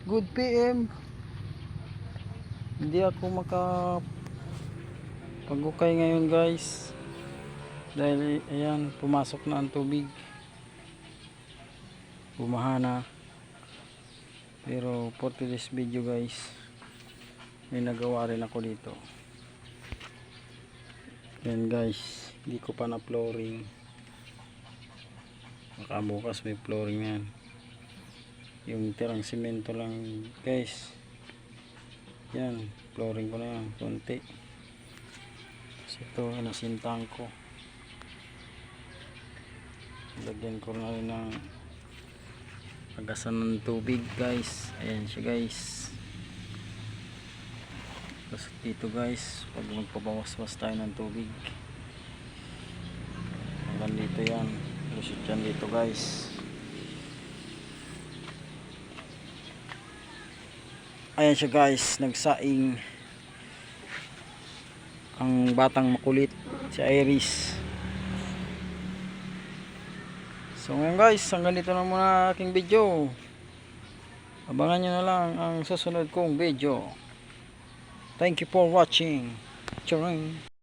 Good PM. Hindi ako makapagukay ngayon guys. Dahil ayan, pumasok na ang tubig. Bumaha na. Pero for today's video guys, may nagawa rin ako dito. Yan guys, hindi ko pa na flooring. Baka bukas may flooring yan. Yung tirang simento lang guys. Yan, flooring ko na yan, konti. Tapos ito, nasintang ko. Lagyan ko na rin ng agasan ng tubig guys. Ayan siya guys. Tapos dito guys, pag magpabawas-was tayo ng tubig, hanggang dito yan. Lusot yan dito guys. Ayan siya guys, nagsaing ang batang makulit, si Iris. So ngayon guys, hanggang dito na muna aking video. Abangan nyo na lang ang susunod kong video. Thank you for watching. Charing.